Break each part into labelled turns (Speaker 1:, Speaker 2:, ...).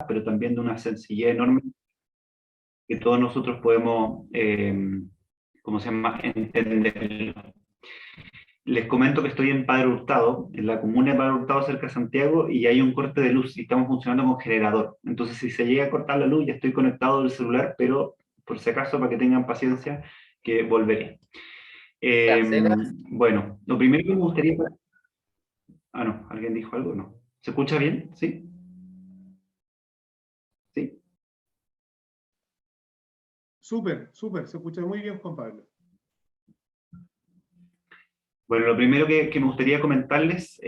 Speaker 1: pero también de una sencillez enorme que todos nosotros podemos, ¿cómo se llama?, entender. Les comento que estoy en Padre Hurtado, en la comuna de Padre Hurtado, cerca de Santiago, y hay un corte de luz y estamos funcionando con generador. Entonces, si se llega a cortar la luz, ya estoy conectado del celular, pero por si acaso, para que tengan paciencia, que volveré.
Speaker 2: Ya,
Speaker 1: Eh,
Speaker 2: Sebas.
Speaker 1: bueno, lo primero que me gustaría... Ah, no, ¿alguien dijo algo? No. ¿Se escucha bien? ¿Sí? ¿Sí?
Speaker 3: Súper, súper, se escucha muy bien, Juan Pablo.
Speaker 1: Bueno, lo primero que me gustaría comentarles,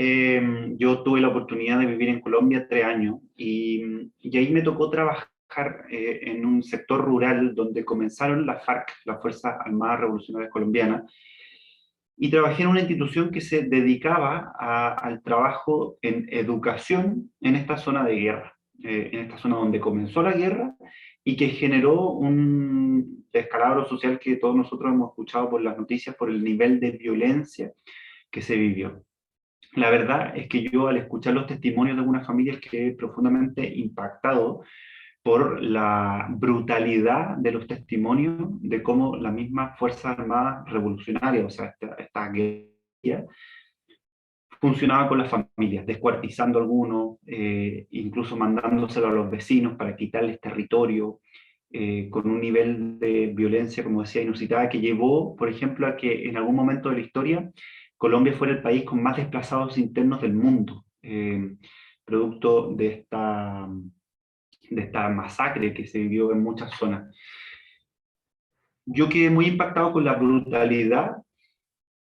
Speaker 1: yo tuve la oportunidad de vivir en Colombia 3 años y ahí me tocó trabajar en un sector rural donde comenzaron las FARC, las Fuerzas Armadas Revolucionarias Colombianas, y trabajé en una institución que se dedicaba al trabajo en educación en esta zona de guerra, en esta zona donde comenzó la guerra y que generó un descalabro social que todos nosotros hemos escuchado por las noticias, por el nivel de violencia que se vivió. La verdad es que yo al escuchar los testimonios de algunas familias quedé profundamente impactado por la brutalidad de los testimonios de cómo la misma Fuerza Armada Revolucionaria, o sea, esta guerrilla, funcionaba con las familias, descuartizando a algunos, incluso mandándoselo a los vecinos para quitarles territorio, con un nivel de violencia, como decía, inusitada, que llevó, por ejemplo, a que en algún momento de la historia Colombia fuera el país con más desplazados internos del mundo, producto de esta masacre que se vivió en muchas zonas. Yo quedé muy impactado con la brutalidad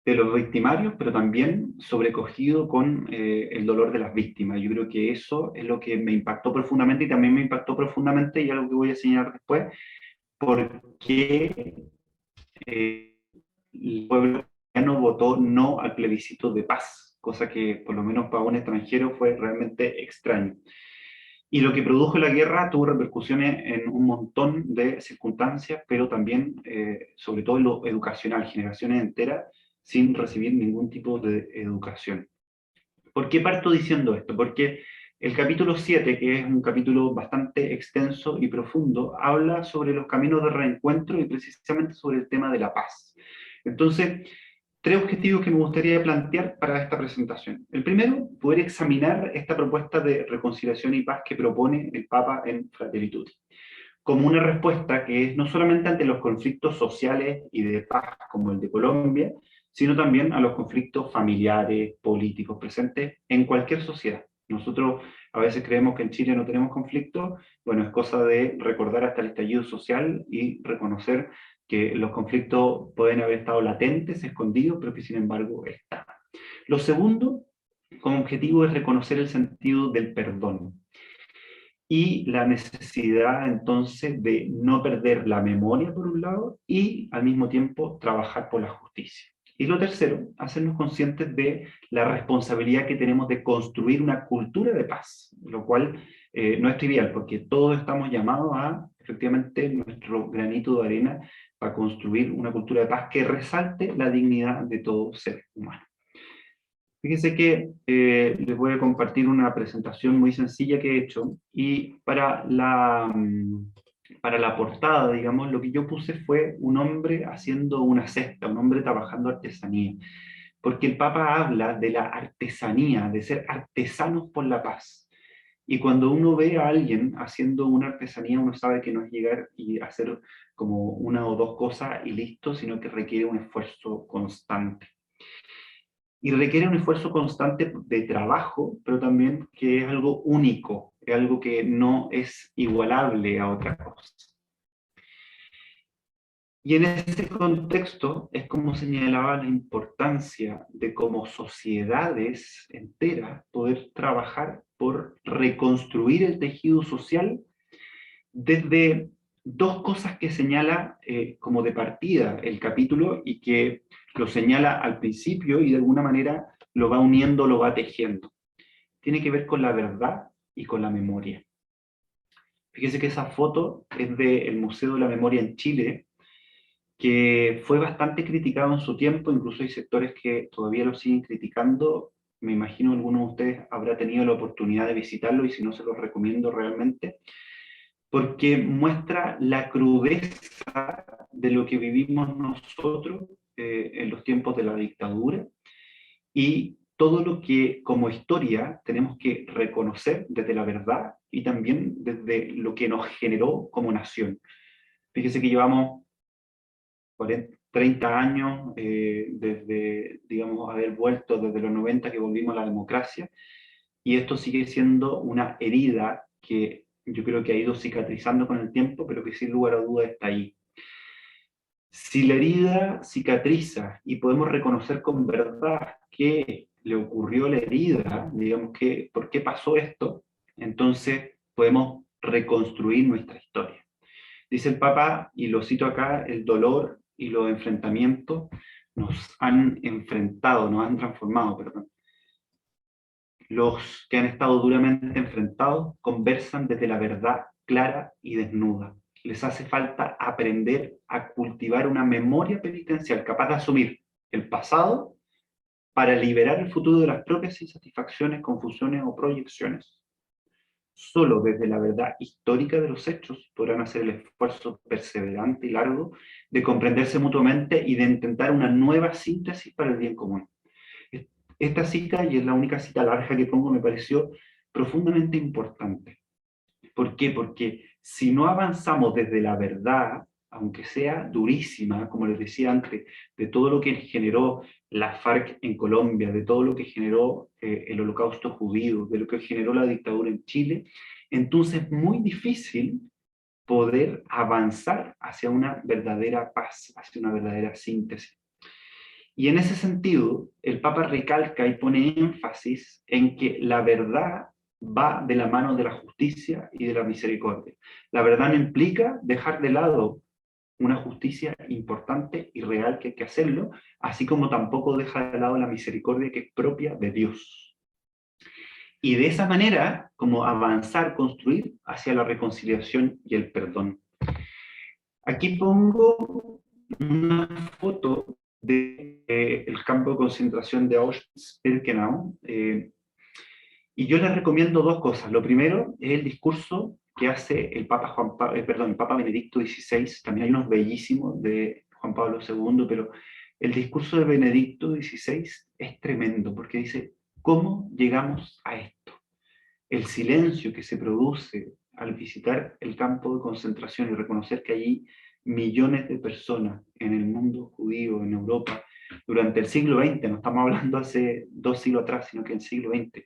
Speaker 1: de los victimarios, pero también sobrecogido con el dolor de las víctimas. Yo creo que eso es lo que me impactó profundamente y también me impactó profundamente, y algo que voy a señalar después, porque el pueblo no votó no al plebiscito de paz, cosa que por lo menos para un extranjero fue realmente extraño. Y lo que produjo la guerra tuvo repercusiones en un montón de circunstancias, pero también, sobre todo en lo educacional, generaciones enteras sin recibir ningún tipo de educación. ¿Por qué parto diciendo esto? Porque el capítulo 7, que es un capítulo bastante extenso y profundo, habla sobre los caminos de reencuentro y precisamente sobre el tema de la paz. Entonces, 3 objetivos que me gustaría plantear para esta presentación. El primero, poder examinar esta propuesta de reconciliación y paz que propone el Papa en Fratelli Tutti, como una respuesta que es no solamente ante los conflictos sociales y de paz como el de Colombia, sino también a los conflictos familiares, políticos presentes en cualquier sociedad. Nosotros a veces creemos que en Chile no tenemos conflictos, bueno, es cosa de recordar hasta el estallido social y reconocer que los conflictos pueden haber estado latentes, escondidos, pero que sin embargo están. Lo segundo, como objetivo, es reconocer el sentido del perdón y la necesidad entonces de no perder la memoria por un lado y al mismo tiempo trabajar por la justicia. Y lo tercero, hacernos conscientes de la responsabilidad que tenemos de construir una cultura de paz, lo cual no es trivial porque todos estamos llamados a efectivamente nuestro granito de arena para construir una cultura de paz que resalte la dignidad de todo ser humano. Fíjense que les voy a compartir una presentación muy sencilla que he hecho y para la portada, digamos, lo que yo puse fue un hombre haciendo una cesta, un hombre trabajando artesanía, porque el Papa habla de la artesanía, de ser artesanos por la paz. Y cuando uno ve a alguien haciendo una artesanía, uno sabe que no es llegar y hacer como una o dos cosas y listo, sino que requiere un esfuerzo constante y requiere un esfuerzo constante de trabajo, pero también que es algo único, es algo que no es igualable a otra cosa. Y en ese contexto es como señalaba la importancia de como sociedades enteras poder trabajar por reconstruir el tejido social desde 2 cosas que señala como de partida el capítulo y que lo señala al principio y de alguna manera lo va uniendo, lo va tejiendo. Tiene que ver con la verdad y con la memoria. Fíjese que esa foto es del Museo de la Memoria en Chile, que fue bastante criticado en su tiempo, incluso hay sectores que todavía lo siguen criticando, me imagino algunos de ustedes habrá tenido la oportunidad de visitarlo, y si no, se los recomiendo realmente, porque muestra la crudeza de lo que vivimos nosotros en los tiempos de la dictadura, y todo lo que como historia tenemos que reconocer desde la verdad y también desde lo que nos generó como nación. Fíjese que llevamos 40, 30 años desde, digamos, haber vuelto desde los 90 que volvimos a la democracia, y esto sigue siendo una herida que yo creo que ha ido cicatrizando con el tiempo, pero que sin lugar a dudas está ahí. Si la herida cicatriza y podemos reconocer con verdad qué le ocurrió a la herida, digamos que por qué pasó esto, entonces podemos reconstruir nuestra historia. Dice el Papa, y lo cito acá: el dolor y los enfrentamientos nos han enfrentado, nos han transformado, perdón. Los que han estado duramente enfrentados conversan desde la verdad clara y desnuda. Les hace falta aprender a cultivar una memoria penitencial capaz de asumir el pasado para liberar el futuro de las propias insatisfacciones, confusiones o proyecciones. Solo desde la verdad histórica de los hechos podrán hacer el esfuerzo perseverante y largo de comprenderse mutuamente y de intentar una nueva síntesis para el bien común. Esta cita, y es la única cita larga que pongo, me pareció profundamente importante. ¿Por qué? Porque si no avanzamos desde la verdad, aunque sea durísima, como les decía antes, de todo lo que generó la FARC en Colombia, de todo lo que generó el Holocausto judío, de lo que generó la dictadura en Chile, entonces es muy difícil poder avanzar hacia una verdadera paz, hacia una verdadera síntesis. Y en ese sentido, el Papa recalca y pone énfasis en que la verdad va de la mano de la justicia y de la misericordia. La verdad no implica dejar de lado una justicia importante y real, que hay que hacerlo, así como tampoco deja de lado la misericordia, que es propia de Dios. Y de esa manera, como avanzar, construir hacia la reconciliación y el perdón. Aquí pongo una foto del campo de concentración de Auschwitz-Birkenau, y yo les recomiendo dos cosas. Lo primero es el discurso que hace el Papa, el Papa Benedicto XVI. También hay unos bellísimos de Juan Pablo II, pero el discurso de Benedicto XVI es tremendo, porque dice: ¿cómo llegamos a esto? El silencio que se produce al visitar el campo de concentración y reconocer que allí millones de personas en el mundo judío, en Europa, durante el siglo XX, no estamos hablando hace 2 siglos atrás, sino que en el siglo XX,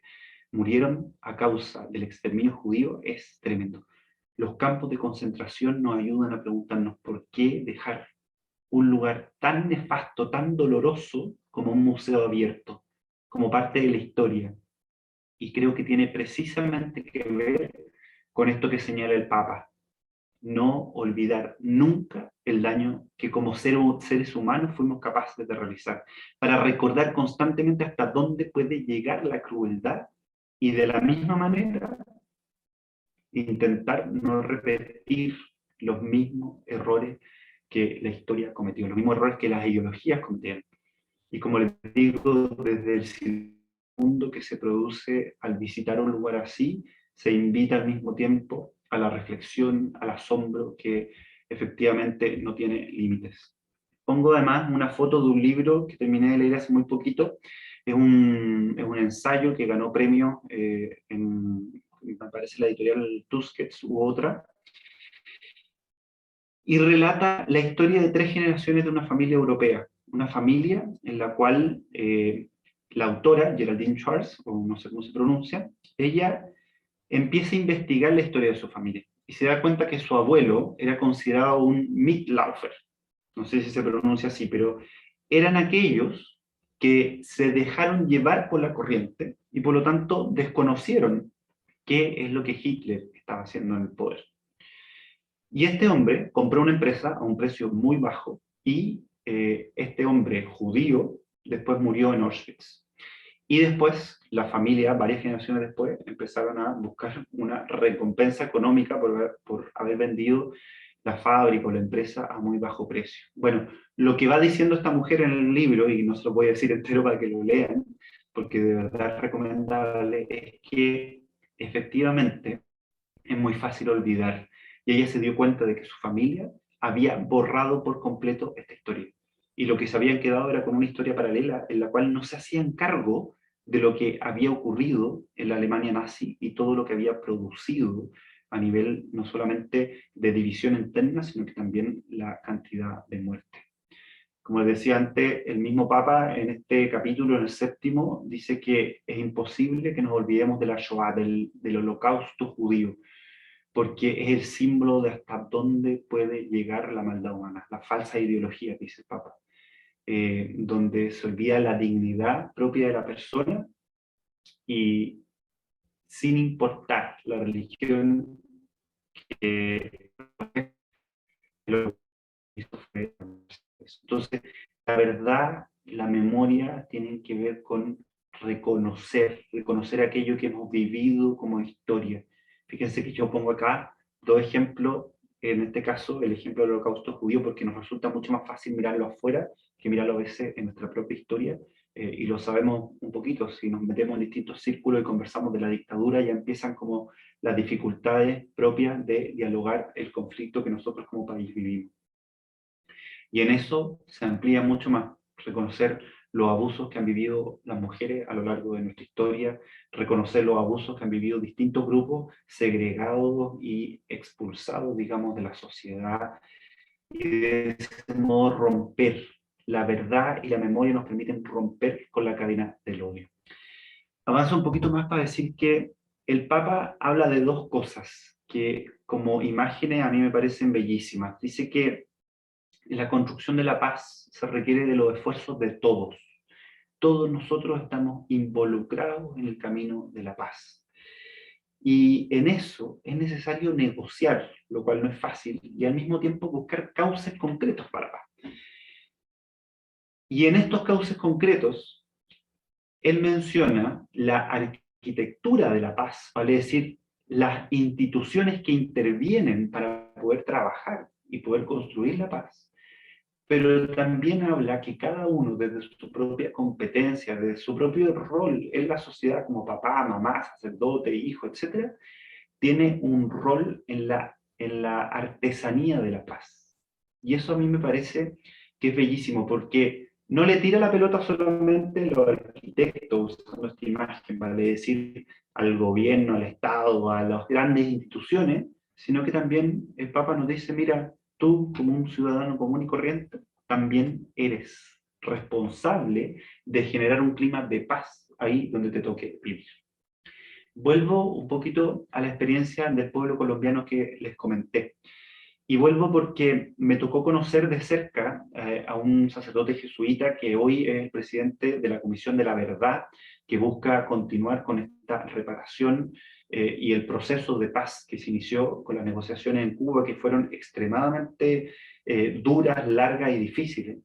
Speaker 1: murieron a causa del exterminio judío, es tremendo. Los campos de concentración nos ayudan a preguntarnos por qué dejar un lugar tan nefasto, tan doloroso como un museo abierto, como parte de la historia. Y creo que tiene precisamente que ver con esto que señala el Papa: no olvidar nunca el daño que como seres humanos fuimos capaces de realizar, para recordar constantemente hasta dónde puede llegar la crueldad, y de la misma manera intentar no repetir los mismos errores que la historia cometió, los mismos errores que las ideologías cometieron. Y como les digo, desde el segundo que se produce al visitar un lugar así, se invita al mismo tiempo a la reflexión, al asombro, que efectivamente no tiene límites. Pongo además una foto de un libro que terminé de leer hace muy poquito. Es un ensayo que ganó premio me parece, la editorial Tusquets u otra, y relata la historia de 3 generaciones de una familia europea. Una familia en la cual la autora, Geraldine Charles, o no sé cómo se pronuncia, ella empieza a investigar la historia de su familia y se da cuenta que su abuelo era considerado un Mitlaufer. No sé si se pronuncia así, pero eran aquellos que se dejaron llevar por la corriente y por lo tanto desconocieron qué es lo que Hitler estaba haciendo en el poder. Y este hombre compró una empresa a un precio muy bajo, y este hombre judío después murió en Auschwitz. Y después la familia, varias generaciones después, empezaron a buscar una recompensa económica por haber vendido la fábrica o la empresa a muy bajo precio. Bueno, lo que va diciendo esta mujer en el libro, y no se lo voy a decir entero para que lo lean, porque de verdad es recomendable, es que efectivamente es muy fácil olvidar. Y ella se dio cuenta de que su familia había borrado por completo esta historia. Y lo que se habían quedado era con una historia paralela en la cual no se hacían cargo de lo que había ocurrido en la Alemania nazi y todo lo que había producido a nivel no solamente de división interna, sino que también la cantidad de muertes. Como les decía antes, el mismo Papa en este capítulo, en el séptimo, dice que es imposible que nos olvidemos de la Shoah, del holocausto judío, porque es el símbolo de hasta dónde puede llegar la maldad humana, la falsa ideología, dice el Papa, donde se olvida la dignidad propia de la persona y sin importar la religión que lo hizo fue eso. Entonces, la verdad, la memoria tienen que ver con reconocer aquello que hemos vivido como historia. Fíjense que yo pongo acá dos ejemplos, en este caso el ejemplo del holocausto judío, porque nos resulta mucho más fácil mirarlo afuera que mirarlo a veces en nuestra propia historia, y lo sabemos un poquito, si nos metemos en distintos círculos y conversamos de la dictadura, ya empiezan como las dificultades propias de dialogar el conflicto que nosotros como país vivimos. Y en eso se amplía mucho más, reconocer los abusos que han vivido las mujeres a lo largo de nuestra historia, reconocer los abusos que han vivido distintos grupos segregados y expulsados, digamos, de la sociedad, y de ese modo romper. La verdad y la memoria nos permiten romper con la cadena del odio. Avanzo un poquito más para decir que el Papa habla de dos cosas que como imágenes a mí me parecen bellísimas. Dice que la construcción de la paz se requiere de los esfuerzos de todos. Todos nosotros estamos involucrados en el camino de la paz. Y en eso es necesario negociar, lo cual no es fácil, y al mismo tiempo buscar cauces concretos para la paz. Y en estos cauces concretos, él menciona la arquitectura de la paz, vale decir, las instituciones que intervienen para poder trabajar y poder construir la paz, pero también habla que cada uno desde su propia competencia, desde su propio rol en la sociedad como papá, mamá, sacerdote, hijo, etcétera, tiene un rol en la artesanía de la paz. Y eso a mí me parece que es bellísimo, porque no le tira la pelota solamente a los arquitectos, usando esta imagen, vale decir, al gobierno, al Estado, a las grandes instituciones, sino que también el Papa nos dice, mira, tú como un ciudadano común y corriente, también eres responsable de generar un clima de paz ahí donde te toque vivir. Vuelvo un poquito a la experiencia del pueblo colombiano que les comenté. Y vuelvo porque me tocó conocer de cerca a un sacerdote jesuita que hoy es el presidente de la Comisión de la Verdad, que busca continuar con esta reparación y el proceso de paz que se inició con las negociaciones en Cuba, que fueron extremadamente duras, largas y difíciles.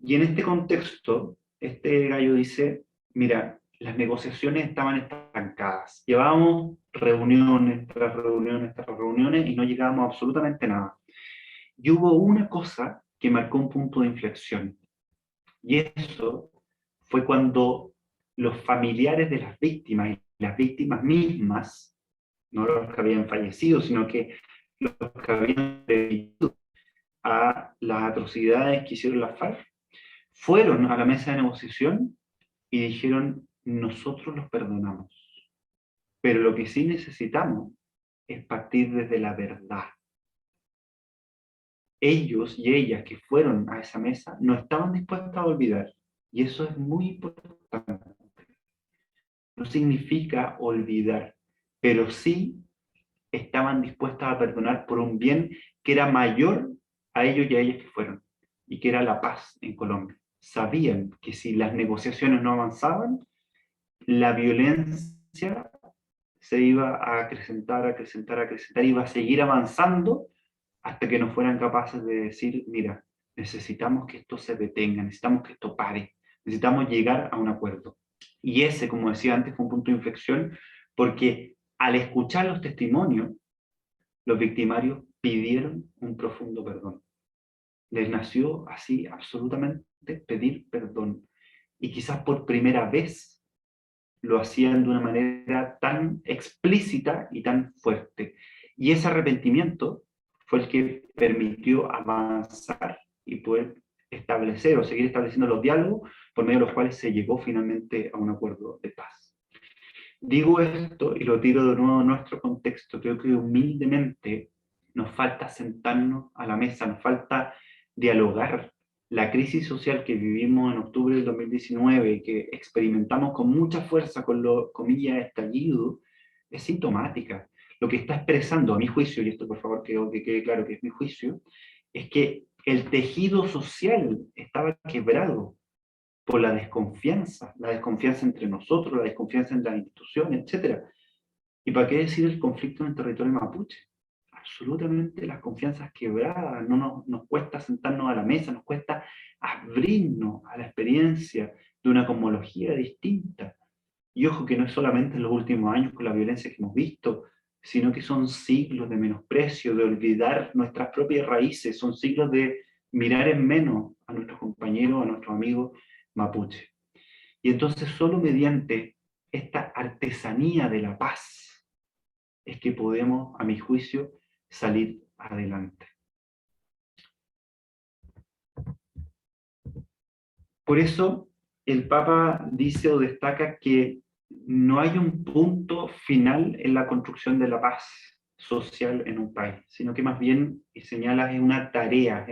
Speaker 1: Y en este contexto, este gallo dice, mira, las negociaciones estaban estancadas. Llevábamos reuniones tras reuniones tras reuniones y no llegábamos a absolutamente nada. Y hubo una cosa que marcó un punto de inflexión. Y eso fue cuando los familiares de las víctimas y las víctimas mismas, no los que habían fallecido, sino que los que habían sobrevivido a las atrocidades que hicieron las FARC, fueron a la mesa de negociación y dijeron, nosotros los perdonamos, pero lo que sí necesitamos es partir desde la verdad. Ellos y ellas que fueron a esa mesa no estaban dispuestos a olvidar, y eso es muy importante. No significa olvidar, pero sí estaban dispuestos a perdonar por un bien que era mayor a ellos y a ellas que fueron, y que era la paz en Colombia. Sabían que si las negociaciones no avanzaban, la violencia se iba a acrecentar, acrecentar, acrecentar, iba a seguir avanzando hasta que no fueran capaces de decir, mira, necesitamos que esto se detenga, necesitamos que esto pare, necesitamos llegar a un acuerdo. Y ese, como decía antes, fue un punto de inflexión, porque al escuchar los testimonios, los victimarios pidieron un profundo perdón. Les nació así absolutamente pedir perdón. Y quizás por primera vez lo hacían de una manera tan explícita y tan fuerte. Y ese arrepentimiento fue el que permitió avanzar y poder establecer o seguir estableciendo los diálogos por medio de los cuales se llegó finalmente a un acuerdo de paz. Digo esto y lo tiro de nuevo a nuestro contexto. Creo que humildemente nos falta sentarnos a la mesa, nos falta dialogar. La crisis social que vivimos en octubre del 2019 y que experimentamos con mucha fuerza con lo, comillas, estallido, es sintomática. Lo que está expresando, a mi juicio, y esto por favor que quede claro que es mi juicio, es que el tejido social estaba quebrado por la desconfianza entre nosotros, la desconfianza entre las instituciones, etc. ¿Y para qué decir el conflicto en el territorio mapuche? Absolutamente las confianzas quebradas, no nos cuesta sentarnos a la mesa, nos cuesta abrirnos a la experiencia de una cosmología distinta. Y ojo que no es solamente en los últimos años con la violencia que hemos visto, sino que son siglos de menosprecio, de olvidar nuestras propias raíces, son siglos de mirar en menos a nuestros compañeros, a nuestros amigos mapuche. Y entonces solo mediante esta artesanía de la paz es que podemos, a mi juicio, salir adelante. Por eso el Papa dice o destaca que no hay un punto final en la construcción de la paz social en un país, sino que más bien, y señala, es una tarea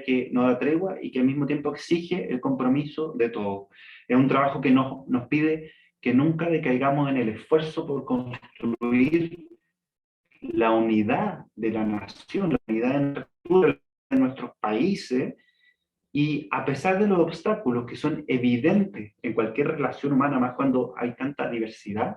Speaker 1: que no da tregua y que al mismo tiempo exige el compromiso de todos. Es un trabajo que nos pide que nunca decaigamos en el esfuerzo por construir la unidad de la nación, la unidad de nuestros países, y a pesar de los obstáculos que son evidentes en cualquier relación humana, más cuando hay tanta diversidad,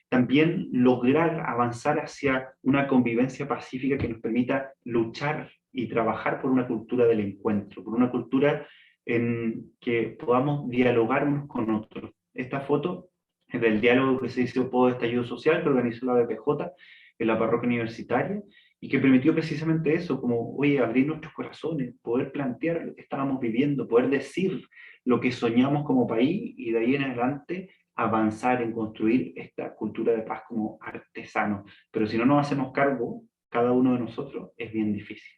Speaker 1: también lograr avanzar hacia una convivencia pacífica que nos permita luchar y trabajar por una cultura del encuentro, por una cultura en que podamos dialogar unos con otros. Esta foto es del diálogo que se hizo por estallido social que organizó la BPJ en la parroquia universitaria y que permitió precisamente eso, como, oye, abrir nuestros corazones, poder plantear lo que estábamos viviendo, poder decir lo que soñamos como país y de ahí en adelante avanzar en construir esta cultura de paz como artesano. Pero si no nos hacemos cargo, cada uno de nosotros, es bien difícil.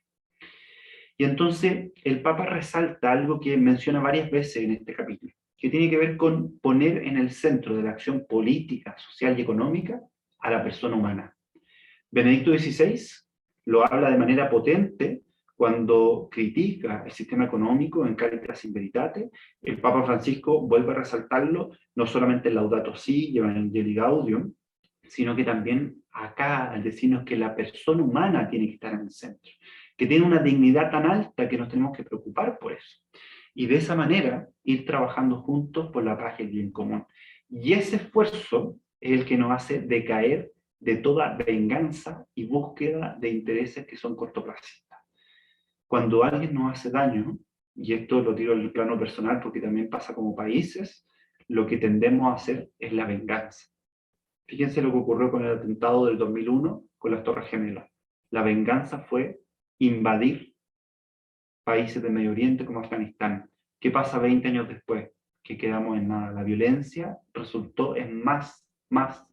Speaker 1: Y entonces el Papa resalta algo que menciona varias veces en este capítulo, que tiene que ver con poner en el centro de la acción política, social y económica a la persona humana. Benedicto XVI lo habla de manera potente cuando critica el sistema económico en Caritas in Veritate. El Papa Francisco vuelve a resaltarlo, no solamente en Laudato Si y Evangelii Gaudium, sino que también acá, al decirnos que la persona humana tiene que estar en el centro, que tiene una dignidad tan alta que nos tenemos que preocupar por eso. Y de esa manera ir trabajando juntos por la paz y el bien común. Y ese esfuerzo es el que nos hace decaer de toda venganza y búsqueda de intereses que son cortoplacistas. Cuando alguien nos hace daño, y esto lo tiro al plano personal porque también pasa como países, lo que tendemos a hacer es la venganza. Fíjense lo que ocurrió con el atentado del 2001 con las Torres Gemelas. La venganza fue invadir países del Medio Oriente como Afganistán. ¿Qué pasa 20 años después? Que quedamos en nada. La violencia resultó en más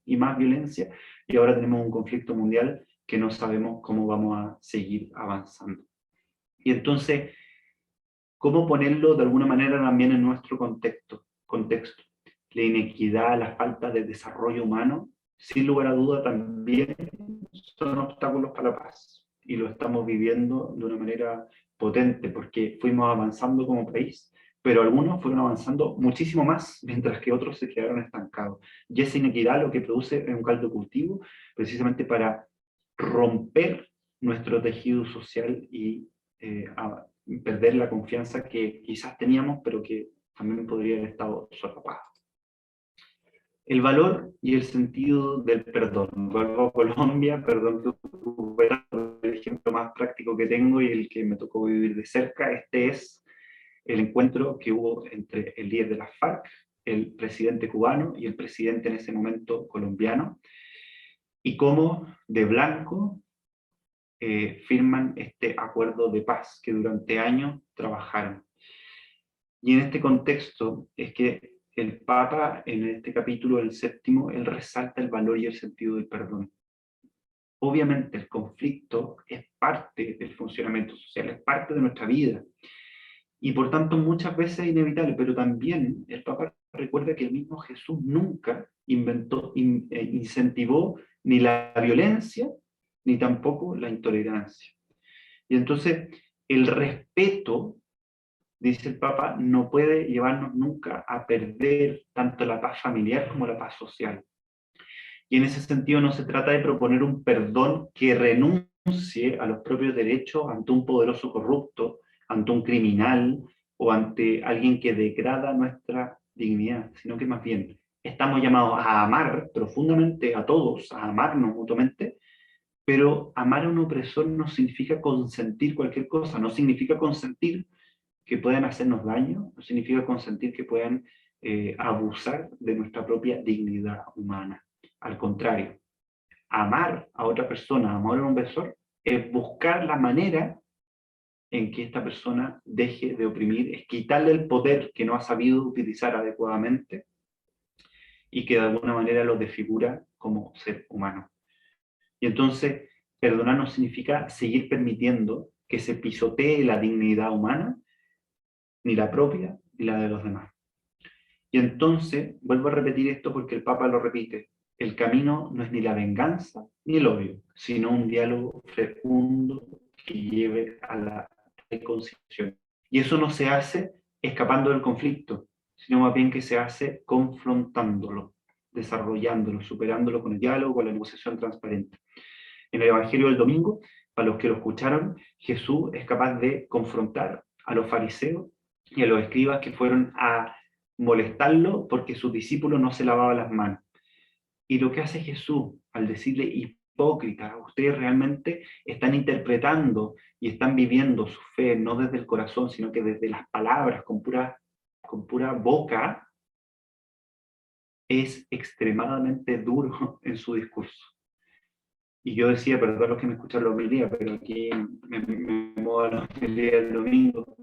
Speaker 1: y más violencia y ahora tenemos un conflicto mundial que no sabemos cómo vamos a seguir avanzando. Y entonces, ¿cómo ponerlo de alguna manera también en nuestro contexto? La inequidad, la falta de desarrollo humano, sin lugar a duda también son obstáculos para la paz. Y lo estamos viviendo de una manera potente, porque fuimos avanzando como país, pero algunos fueron avanzando muchísimo más, mientras que otros se quedaron estancados. Y esa inequidad lo que produce es un caldo de cultivo, precisamente para romper nuestro tejido social y perder la confianza que quizás teníamos, pero que también podría haber estado solapada. El valor y el sentido del perdón. Vuelvo a Colombia, perdón que fue el ejemplo más práctico que tengo y el que me tocó vivir de cerca. Este es el encuentro que hubo entre el líder de las FARC, el presidente cubano y el presidente en ese momento colombiano, y cómo de blanco firman este acuerdo de paz que durante años trabajaron. Y en este contexto es que el Papa, en este capítulo, el 7º, él resalta el valor y el sentido del perdón. Obviamente el conflicto es parte del funcionamiento social, es parte de nuestra vida, y por tanto muchas veces es inevitable, pero también el Papa recuerda que el mismo Jesús nunca incentivó ni la violencia, ni tampoco la intolerancia. Y entonces el respeto, dice el Papa, no puede llevarnos nunca a perder tanto la paz familiar como la paz social. Y en ese sentido no se trata de proponer un perdón que renuncie a los propios derechos ante un poderoso corrupto, ante un criminal o ante alguien que degrada nuestra dignidad, sino que más bien estamos llamados a amar profundamente a todos, a amarnos mutuamente, pero amar a un opresor no significa consentir cualquier cosa, no significa consentir que puedan hacernos daño, no significa consentir que puedan abusar de nuestra propia dignidad humana. Al contrario, amar a otra persona, amar a un opresor, es buscar la manera en que esta persona deje de oprimir, es quitarle el poder que no ha sabido utilizar adecuadamente y que de alguna manera lo desfigura como ser humano. Y entonces, perdonar no significa seguir permitiendo que se pisotee la dignidad humana, ni la propia, ni la de los demás. Y entonces, vuelvo a repetir esto porque el Papa lo repite, el camino no es ni la venganza ni el odio, sino un diálogo fecundo que lleve a la reconciliación. Y eso no se hace escapando del conflicto, sino más bien que se hace confrontándolo, desarrollándolo, superándolo con el diálogo, con la negociación transparente. En el Evangelio del domingo, para los que lo escucharon, Jesús es capaz de confrontar a los fariseos y a los escribas que fueron a molestarlo porque sus discípulos no se lavaban las manos. Y lo que hace Jesús al decirle hipócritas, ustedes realmente están interpretando y están viviendo su fe no desde el corazón, sino que desde las palabras, con pura boca, es extremadamente duro en su discurso. Y yo decía, perdón los que me escuchan la homilía, pero aquí me muevo a la homilía del domingo,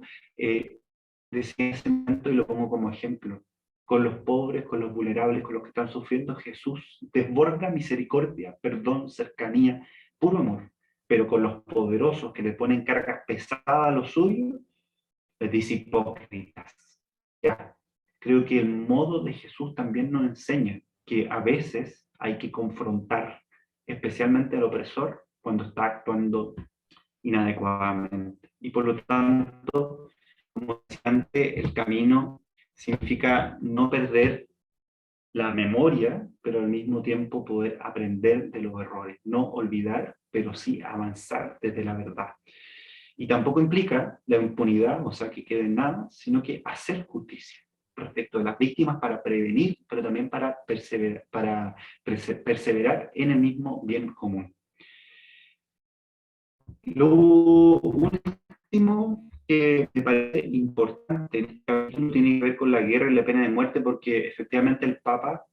Speaker 1: decía ese momento y lo pongo como ejemplo. Con los pobres, con los vulnerables, con los que están sufriendo, Jesús desborda misericordia, perdón, cercanía, puro amor. Pero con los poderosos que le ponen cargas pesadas a los suyos, les dice hipócritas. Ya. Creo que el modo de Jesús también nos enseña que a veces hay que confrontar, especialmente al opresor, cuando está actuando inadecuadamente. Y por lo tanto, como decía antes, el camino significa no perder la memoria, pero al mismo tiempo poder aprender de los errores, no olvidar, pero sí avanzar desde la verdad. Y tampoco implica la impunidad, o sea, que quede en nada, sino que hacer justicia respecto de las víctimas para prevenir, pero también para perseverar en el mismo bien común. Lo último que me parece importante en este capítulo tiene que ver con la guerra y la pena de muerte, porque efectivamente el Papa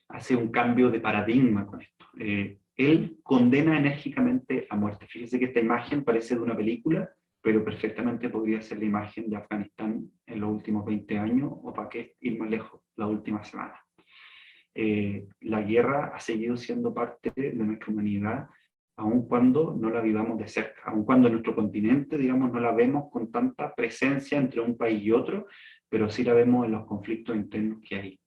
Speaker 1: hace un cambio de paradigma con esto. Él condena enérgicamente la muerte. Fíjese que esta imagen parece de una película, pero perfectamente podría ser la imagen de Afganistán en los últimos 20 años, o para qué ir más lejos, la última semana. La guerra ha seguido siendo parte de nuestra humanidad, aun cuando no la vivamos de cerca, aun cuando en nuestro continente, digamos, no la vemos con tanta presencia entre un país y otro, pero sí la vemos en los conflictos internos que hay.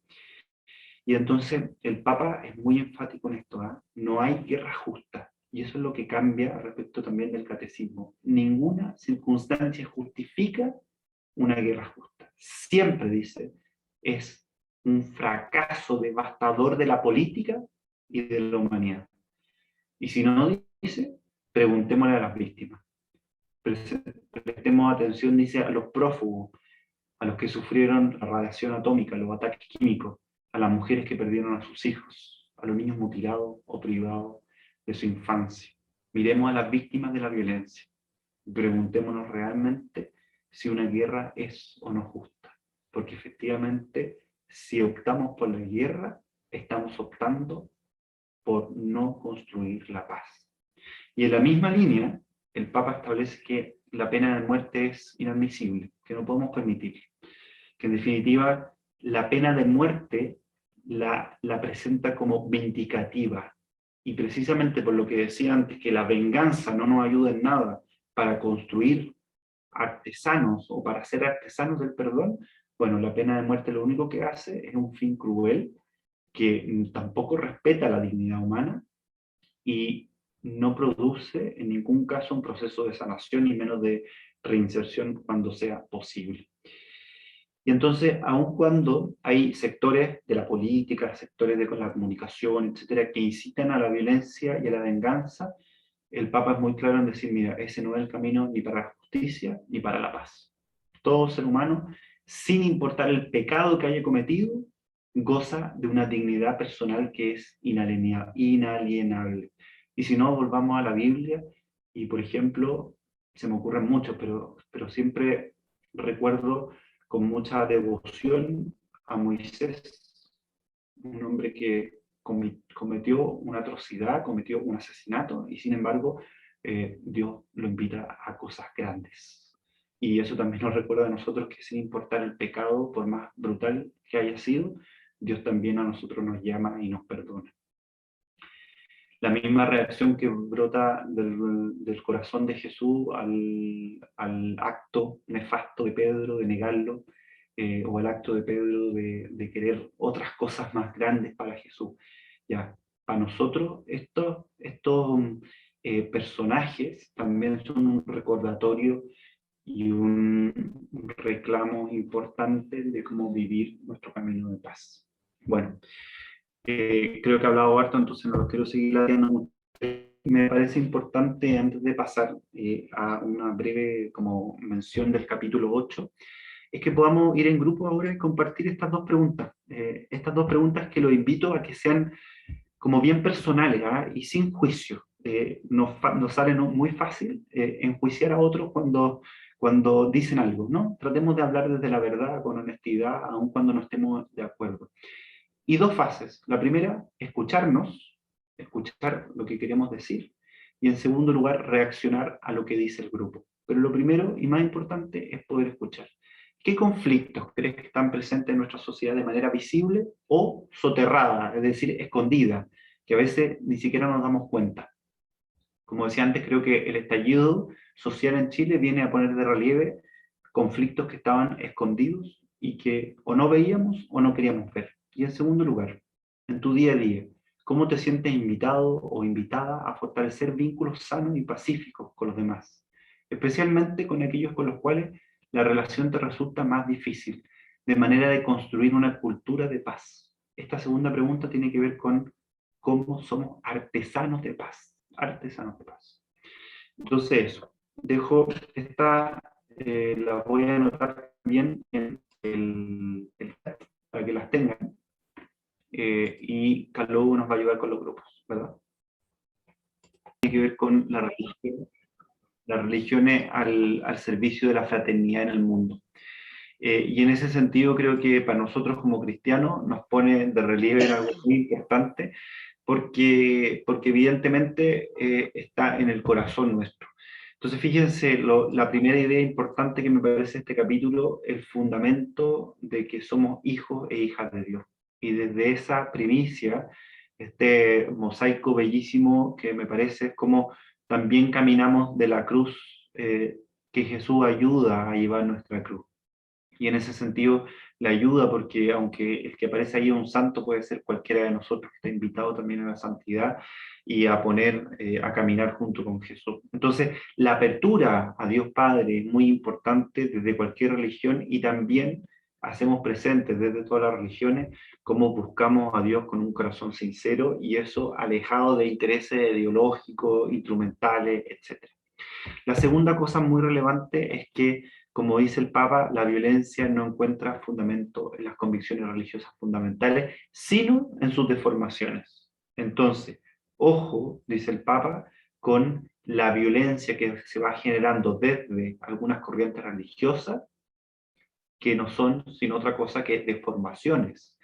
Speaker 1: Y entonces el Papa es muy enfático en esto, ¿eh? No hay guerra justa, y eso es lo que cambia respecto también del catecismo. Ninguna circunstancia justifica una guerra justa. Siempre dice, es un fracaso devastador de la política y de la humanidad. Y si no dice, preguntémosle a las víctimas. Prestemos atención, dice, a los prófugos, a los que sufrieron la radiación atómica, los ataques químicos, a las mujeres que perdieron a sus hijos, a los niños mutilados o privados de su infancia. Miremos a las víctimas de la violencia y preguntémonos realmente si una guerra es o no justa. Porque efectivamente, si optamos por la guerra, estamos optando por no construir la paz. Y en la misma línea, el Papa establece que la pena de muerte es inadmisible, que no podemos permitir, que en definitiva la pena de muerte la presenta como vindicativa. Y precisamente por lo que decía antes, que la venganza no nos ayuda en nada para construir artesanos o para ser artesanos del perdón, bueno, la pena de muerte lo único que hace es un fin cruel que tampoco respeta la dignidad humana y no produce en ningún caso un proceso de sanación y menos de reinserción cuando sea posible. Y entonces, aun cuando hay sectores de la política, sectores de la comunicación, etcétera, que incitan a la violencia y a la venganza, el Papa es muy claro en decir, mira, ese no es el camino ni para la justicia ni para la paz. Todo ser humano, sin importar el pecado que haya cometido, goza de una dignidad personal que es inalienable. Y si no, volvamos a la Biblia y, por ejemplo, se me ocurren muchos, pero siempre recuerdo con mucha devoción a Moisés, un hombre que cometió una atrocidad, cometió un asesinato, y sin embargo Dios lo invita a cosas grandes. Y eso también nos recuerda a nosotros que sin importar el pecado, por más brutal que haya sido, Dios también a nosotros nos llama y nos perdona. La misma reacción que brota del corazón de Jesús al acto nefasto de Pedro de negarlo, o el acto de Pedro de querer otras cosas más grandes para Jesús. Ya, para nosotros estos personajes también son un recordatorio y un reclamo importante de cómo vivir nuestro camino de paz. Bueno, creo que he hablado harto, entonces no lo quiero seguir haciendo. Me parece importante, antes de pasar a una breve como mención del capítulo 8, es que podamos ir en grupo ahora y compartir estas dos preguntas. Estas dos preguntas que los invito a que sean como bien personales, ¿ah? Y sin juicio. Nos sale muy fácil enjuiciar a otros cuando dicen algo, ¿no? Tratemos de hablar desde la verdad, con honestidad, aun cuando no estemos de acuerdo. Y dos fases. La primera, escucharnos, escuchar lo que queremos decir. Y en segundo lugar, reaccionar a lo que dice el grupo. Pero lo primero y más importante es poder escuchar. ¿Qué conflictos crees que están presentes en nuestra sociedad de manera visible o soterrada, es decir, escondida, que a veces ni siquiera nos damos cuenta? Como decía antes, creo que el estallido social en Chile viene a poner de relieve conflictos que estaban escondidos y que o no veíamos o no queríamos ver. Y en segundo lugar, en tu día a día, ¿cómo te sientes invitado o invitada a fortalecer vínculos sanos y pacíficos con los demás? Especialmente con aquellos con los cuales la relación te resulta más difícil, de manera de construir una cultura de paz. Esta segunda pregunta tiene que ver con cómo somos artesanos de paz. Artesanos de paz. Entonces, eso. Dejo esta, la voy a anotar bien en el chat para que las tengan. Y Carlos nos va a ayudar con los grupos, ¿verdad? Tiene que ver con la religión, las religiones al servicio de la fraternidad en el mundo. Y en ese sentido creo que para nosotros como cristianos nos pone de relieve algo muy importante, porque evidentemente está en el corazón nuestro. Entonces fíjense, la primera idea importante que me parece este capítulo, el fundamento de que somos hijos e hijas de Dios. Y desde esa primicia, este mosaico bellísimo que me parece es como también caminamos de la cruz, que Jesús ayuda a llevar nuestra cruz. Y en ese sentido le ayuda porque aunque el que aparece ahí es un santo, puede ser cualquiera de nosotros que está invitado también a la santidad y a a caminar junto con Jesús. Entonces, la apertura a Dios Padre es muy importante desde cualquier religión, y también hacemos presentes desde todas las religiones cómo buscamos a Dios con un corazón sincero, y eso alejado de intereses ideológicos, instrumentales, etc. La segunda cosa muy relevante es que, como dice el Papa, la violencia no encuentra fundamento en las convicciones religiosas fundamentales, sino en sus deformaciones. Entonces, ojo, dice el Papa, con la violencia que se va generando desde algunas corrientes religiosas, que no son sino otra cosa que deformaciones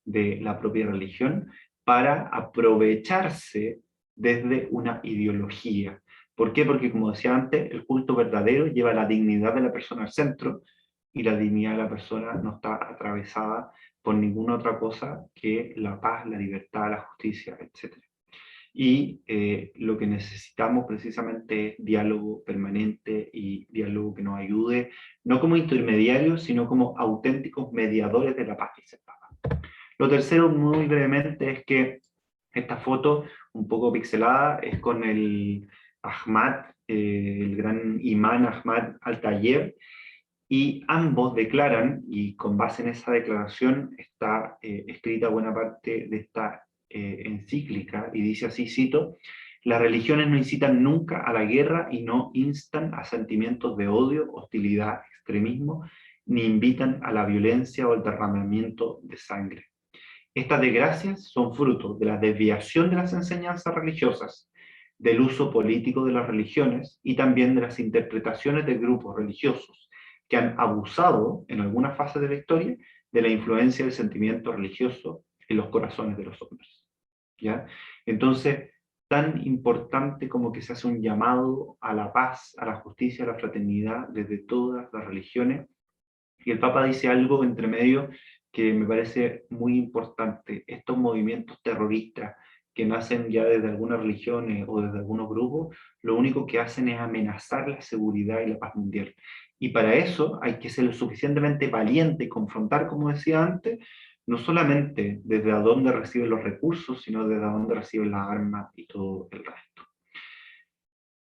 Speaker 1: de la propia religión para aprovecharse desde una ideología. ¿Por qué? Porque, como decía antes, el culto verdadero lleva la dignidad de la persona al centro, y la dignidad de la persona no está atravesada por ninguna otra cosa que la paz, la libertad, la justicia, etc. Y lo que necesitamos precisamente es diálogo permanente y diálogo que nos ayude, no como intermediarios, sino como auténticos mediadores de la paz, dice el Papa. Lo tercero, muy brevemente, es que esta foto, un poco pixelada, es con el Ahmad, el gran imán Ahmad al-Tayeb, y ambos declaran, y con base en esa declaración está escrita buena parte de esta encíclica, y dice así, cito: las religiones no incitan nunca a la guerra y no instan a sentimientos de odio, hostilidad, extremismo, ni invitan a la violencia o el derramamiento de sangre. Estas desgracias son fruto de la desviación de las enseñanzas religiosas, del uso político de las religiones y también de las interpretaciones de grupos religiosos que han abusado en alguna fase de la historia de la influencia del sentimiento religioso en los corazones de los hombres. ¿Ya? Entonces, tan importante como que se hace un llamado a la paz, a la justicia, a la fraternidad desde todas las religiones, y el Papa dice algo entre medio que me parece muy importante. Estos movimientos terroristas que nacen ya desde algunas religiones o desde algunos grupos, lo único que hacen es amenazar la seguridad y la paz mundial. Y para eso hay que ser lo suficientemente valiente y confrontar, como decía antes, no solamente desde a dónde reciben los recursos, sino desde a dónde reciben las armas y todo el resto.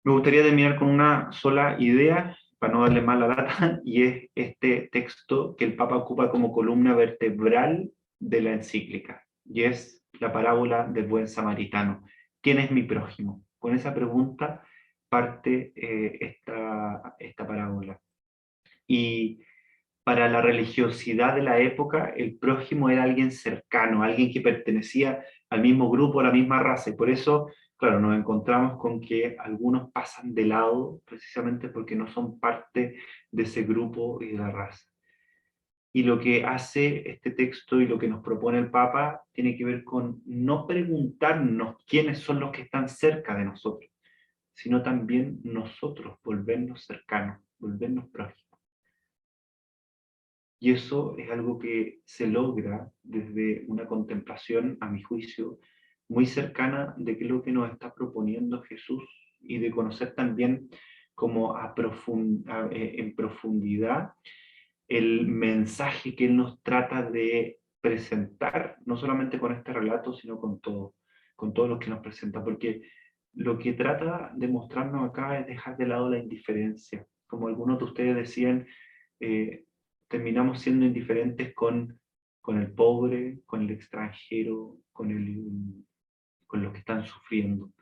Speaker 1: Me gustaría terminar con una sola idea, para no darle más la lata, y es este texto que el Papa ocupa como columna vertebral de la encíclica, y es la parábola del buen samaritano. ¿Quién es mi prójimo? Con esa pregunta parte esta parábola. Y para la religiosidad de la época, el prójimo era alguien cercano, alguien que pertenecía al mismo grupo, a la misma raza. Y por eso, claro, nos encontramos con que algunos pasan de lado precisamente porque no son parte de ese grupo y de la raza. Y lo que hace este texto y lo que nos propone el Papa tiene que ver con no preguntarnos quiénes son los que están cerca de nosotros, sino también nosotros volvernos cercanos, volvernos prójimos. Y eso es algo que se logra desde una contemplación, a mi juicio, muy cercana de qué es lo que nos está proponiendo Jesús y de conocer también como en profundidad el mensaje que Él nos trata de presentar, no solamente con este relato, sino con todo lo que nos presenta, porque lo que trata de mostrarnos acá es dejar de lado la indiferencia. Como algunos de ustedes decían, eh, terminamos siendo indiferentes con el pobre, con el extranjero, con los que están sufriendo.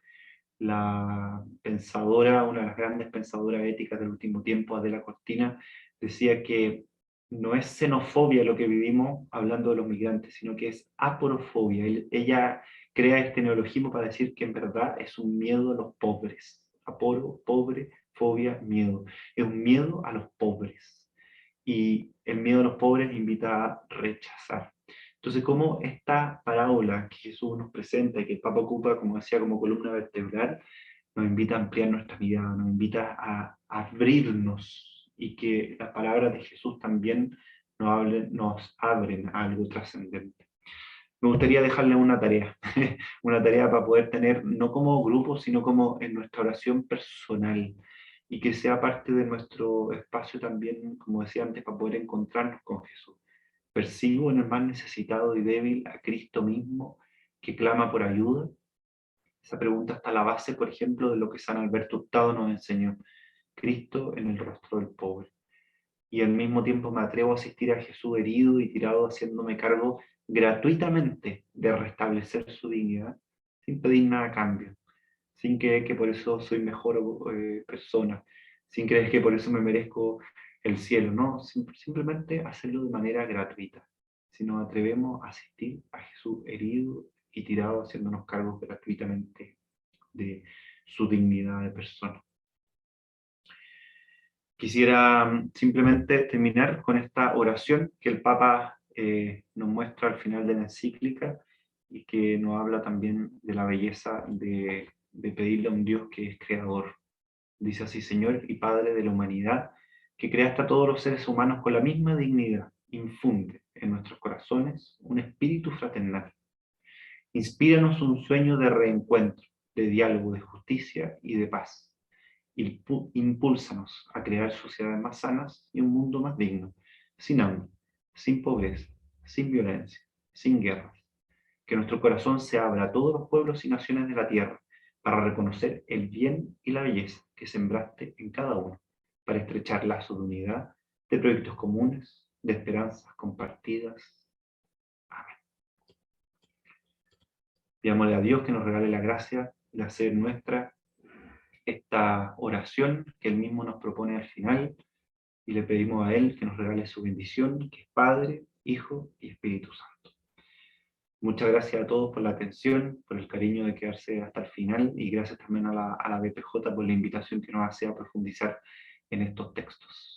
Speaker 1: La pensadora, una de las grandes pensadoras éticas del último tiempo, Adela Cortina, decía que no es xenofobia lo que vivimos hablando de los migrantes, sino que es aporofobia. Ella crea este neologismo para decir que en verdad es un miedo a los pobres. Aporo, pobre, fobia, miedo. Es un miedo a los pobres. Y el miedo a los pobres invita a rechazar. Entonces, como esta parábola que Jesús nos presenta y que el Papa ocupa, como decía, como columna vertebral, nos invita a ampliar nuestra mirada, nos invita a abrirnos y que las palabras de Jesús también nos abren a algo trascendente. Me gustaría dejarle una tarea, una tarea para poder tener, no como grupo, sino como en nuestra oración personal, y que sea parte de nuestro espacio también, como decía antes, para poder encontrarnos con Jesús. Percibo en el más necesitado y débil a Cristo mismo que clama por ayuda. Esa pregunta está a la base, por ejemplo, de lo que San Alberto Hurtado nos enseñó. Cristo en el rostro del pobre. Y al mismo tiempo me atrevo a asistir a Jesús herido y tirado, haciéndome cargo gratuitamente de restablecer su dignidad, sin pedir nada a cambio, sin creer que por eso soy mejor persona, sin creer que por eso me merezco el cielo, no, simplemente hacerlo de manera gratuita. Si nos atrevemos a asistir a Jesús herido y tirado, haciéndonos cargos gratuitamente de su dignidad de persona. Quisiera simplemente terminar con esta oración que el Papa nos muestra al final de la encíclica y que nos habla también de la belleza de pedirle a un Dios que es creador. Dice así: Señor y Padre de la humanidad, que creaste a todos los seres humanos con la misma dignidad, infunde en nuestros corazones un espíritu fraternal. Inspíranos un sueño de reencuentro, de diálogo, de justicia y de paz. Impúlsanos a crear sociedades más sanas y un mundo más digno, sin hambre, sin pobreza, sin violencia, sin guerras. Que nuestro corazón se abra a todos los pueblos y naciones de la tierra para reconocer el bien y la belleza que sembraste en cada uno, para estrechar lazos de unidad, de proyectos comunes, de esperanzas compartidas. Amén. Pidámosle a Dios que nos regale la gracia de hacer nuestra esta oración que Él mismo nos propone al final, y le pedimos a Él que nos regale su bendición, que es Padre, Hijo y Espíritu Santo. Muchas gracias a todos por la atención, por el cariño de quedarse hasta el final, y gracias también a la BPJ por la invitación que nos hace a profundizar en estos textos.